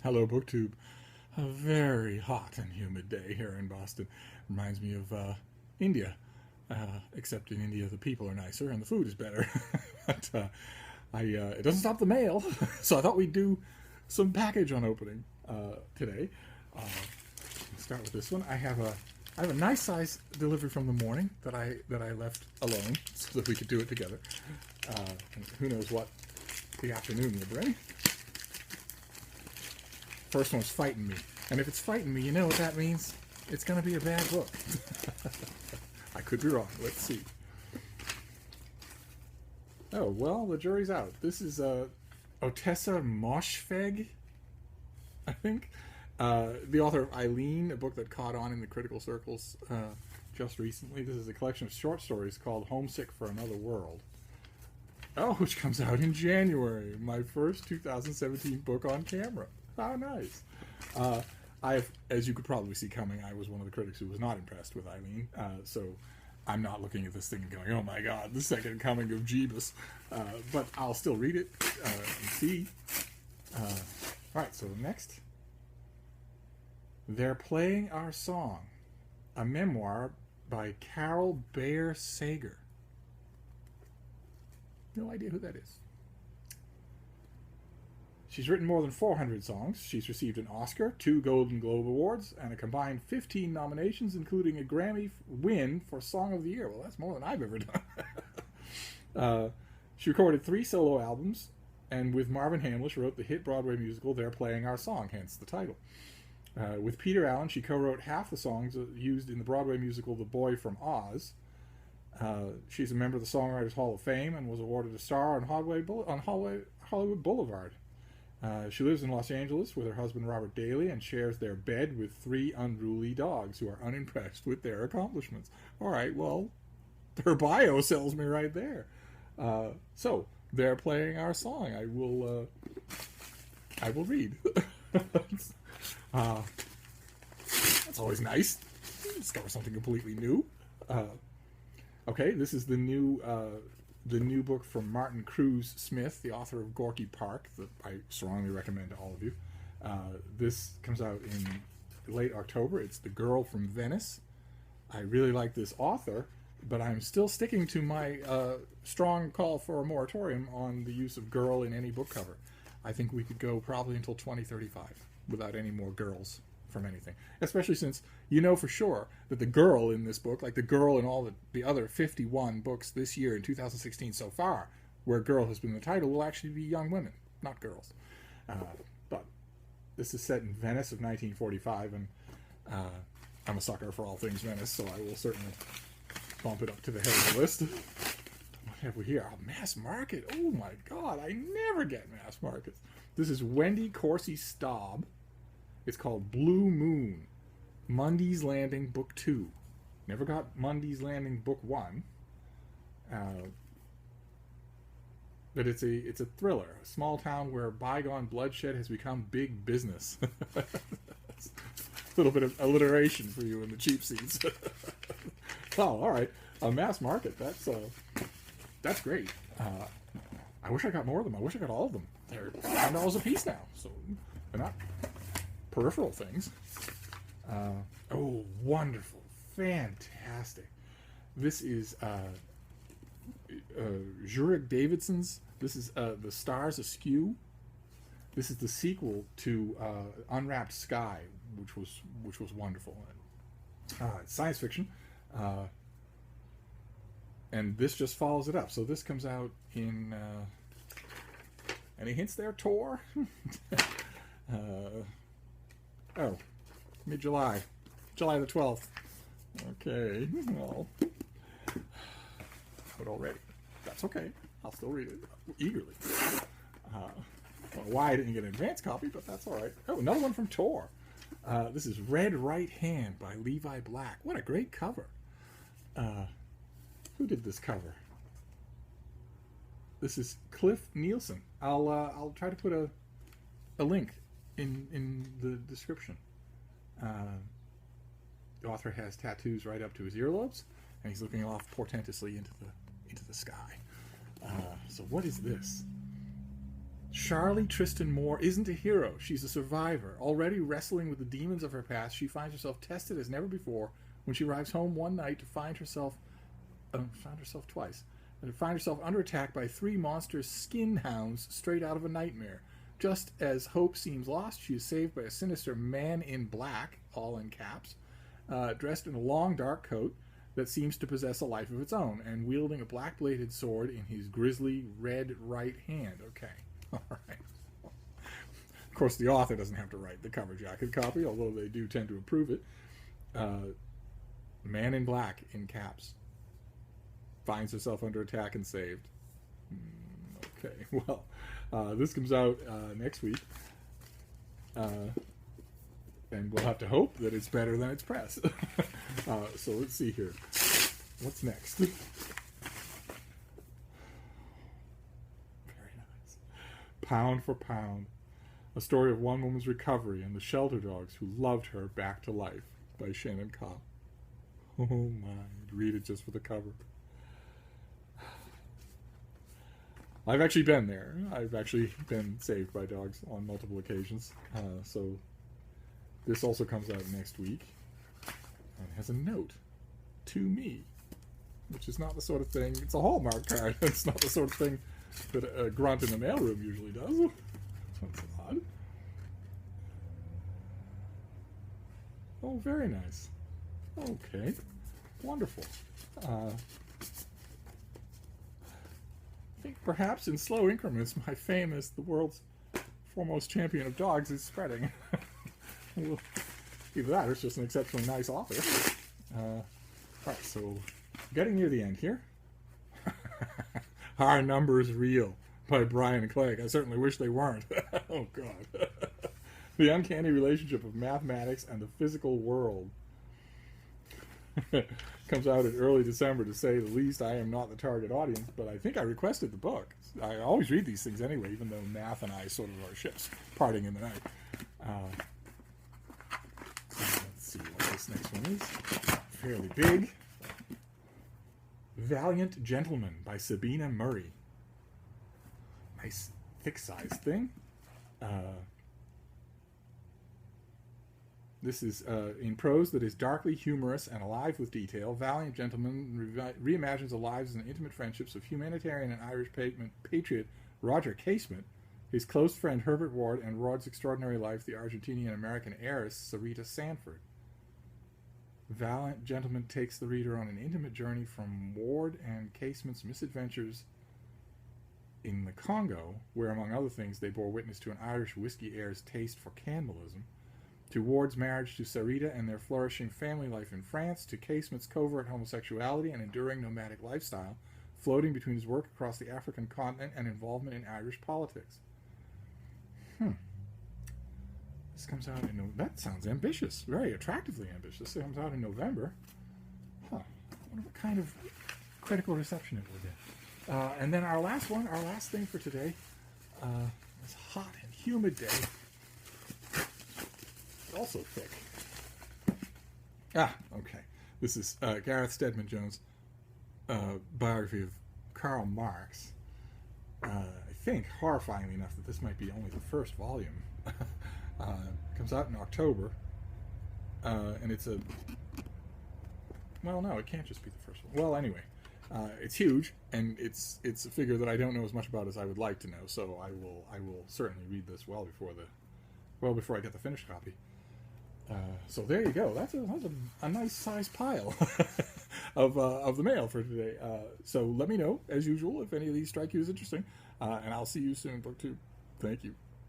Hello, BookTube. A very hot and humid day here in Boston. Reminds me of India. Except in India, the people are nicer and the food is better. But it doesn't stop the mail, so I thought we'd do some package unopening today. Start with this one. I have a nice size delivery from the morning that I left alone so that we could do it together. And who knows what the afternoon will bring. First one's fighting me. And if it's fighting me, you know what that means? It's going to be a bad book. I could be wrong. Let's see. Oh, well, the jury's out. This is Ottessa Moshfegh, I think. The author of Eileen, a book that caught on in the critical circles just recently. This is a collection of short stories called Homesick for Another World. Oh, which comes out in January. My first 2017 book on camera. How nice. As you could probably see coming, I was one of the critics who was not impressed with Eileen. So I'm not looking at this thing and going, oh my god, the second coming of Jeebus. But I'll still read it and see. Alright, so next. They're Playing Our Song. A memoir by Carole Sager. No idea who that is. She's written more than 400 songs. She's received an Oscar, 2 Golden Globe Awards, and a combined 15 nominations, including a Grammy win for Song of the Year. Well, that's more than I've ever done. She recorded 3 solo albums, and with Marvin Hamlish wrote the hit Broadway musical They're Playing Our Song, hence the title. With Peter Allen, she co-wrote half the songs used in the Broadway musical The Boy from Oz. She's a member of the Songwriters Hall of Fame and was awarded a star on Hollywood Boulevard. She lives in Los Angeles with her husband Robert Daly and shares their bed with 3 unruly dogs who are unimpressed with their accomplishments. All right, well, her bio sells me right there. So they're playing our song. I will read. That's always nice. Discover something completely new. Okay, this is the new book from Martin Cruz Smith, the author of Gorky Park, that I strongly recommend to all of you. This comes out in late October. It's The Girl from Venice. I really like this author, but I'm still sticking to my strong call for a moratorium on the use of girl in any book cover. I think we could go probably until 2035 without any more girls from anything. Especially since you know for sure that the girl in this book, like the girl in all the other 51 books this year in 2016 so far, where girl has been the title, will actually be young women, not girls. But this is set in Venice of 1945, and I'm a sucker for all things Venice, so I will certainly bump it up to the head of the list. What have we here? Oh, Mass Market. Oh my god, I never get Mass Markets. This is Wendi Corsi Staub. It's called Blue Moon, Mundy's Landing Book 2. Never got Mundy's Landing Book 1. But it's a thriller, a small town where bygone bloodshed has become big business. A little bit of alliteration for you in the cheap seats. Oh, all right. A Mass Market. That's great. I wish I got more of them. I wish I got all of them. They're $10 a piece now, so they're not peripheral things. Oh, wonderful. Fantastic. This is Rjurik Davidson's. This is The Stars of Skew. This is the sequel to Unwrapped Sky, which was wonderful. It's science fiction. And this just follows it up. So this comes out in... any hints there, Tor? Oh, mid-July. July the 12th. Okay, well... But already. That's okay. I'll still read it eagerly. Well, why I didn't get an advance copy, but that's alright. Oh, another one from Tor. This is Red Right Hand by Levi Black. What a great cover. Who did this cover? This is Cliff Nielsen. I'll try to put a link in the description. The author has tattoos right up to his earlobes, and he's looking off portentously into the sky. So what is this? Charlie Tristan Moore isn't a hero. She's a survivor. Already wrestling with the demons of her past, she finds herself tested as never before when she arrives home one night to find herself twice. And to find herself under attack by 3 monstrous skin hounds straight out of a nightmare. Just as hope seems lost, she is saved by a sinister man in black, all in caps, dressed in a long dark coat that seems to possess a life of its own, and wielding a black-bladed sword in his grisly red right hand. Okay, all right. Of course, the author doesn't have to write the cover jacket copy, although they do tend to approve it. Man in black, in caps, finds herself under attack and saved. Okay, well, this comes out next week. And we'll have to hope that it's better than its press. So let's see here. What's next? Very nice. Pound for Pound. A story of one woman's recovery and the shelter dogs who loved her back to life by Shannon Kopp. Oh my, read it just for the cover. I've actually been there. I've actually been saved by dogs on multiple occasions. So this also comes out next week and has a note to me, which is not the sort of thing. It's a Hallmark card. It's not the sort of thing that a grunt in the mailroom usually does. That's odd. Oh, very nice. Okay, wonderful. I think perhaps in slow increments, my fame as the world's foremost champion of dogs is spreading. Either that or it's just an exceptionally nice author. Alright, so getting near the end here. Our Numbers Real by Brian Clegg. I certainly wish they weren't. Oh, God. The uncanny relationship of mathematics and the physical world. Comes out in early December, to say the least. I am not the target audience, but I think I requested the book. I always read these things anyway, even though math and I sort of are ships parting in the night. Let's see what this next one is. Fairly big. Valiant Gentleman by Sabina Murray. Nice thick-sized thing. This is in prose that is darkly humorous and alive with detail. Valiant Gentleman reimagines the lives and intimate friendships of humanitarian and Irish patriot Roger Casement, his close friend Herbert Ward, and Rod's extraordinary life, the Argentinian-American heiress Sarita Sanford. Valiant Gentleman takes the reader on an intimate journey from Ward and Casement's misadventures in the Congo, where, among other things, they bore witness to an Irish whiskey heir's taste for cannibalism, to Ward's marriage to Sarita and their flourishing family life in France, to Casement's covert homosexuality and enduring nomadic lifestyle, floating between his work across the African continent and involvement in Irish politics. This comes out in that sounds ambitious, very attractively ambitious. It comes out in November. I wonder what kind of critical reception it will get. And then our last thing for today, is Hot and Humid Day. Also thick. Okay. This is Gareth Stedman Jones' biography of Karl Marx. I think, horrifyingly enough, that this might be only the first volume. Comes out in October, and it's a... Well, no, it can't just be the first one. Well, anyway, it's huge, and it's a figure that I don't know as much about as I would like to know. So I will certainly read this well before I get the finished copy. So there you go. That's a nice size pile of the mail for today. So let me know, as usual, if any of these strike you as interesting, and I'll see you soon, BookTube. Thank you.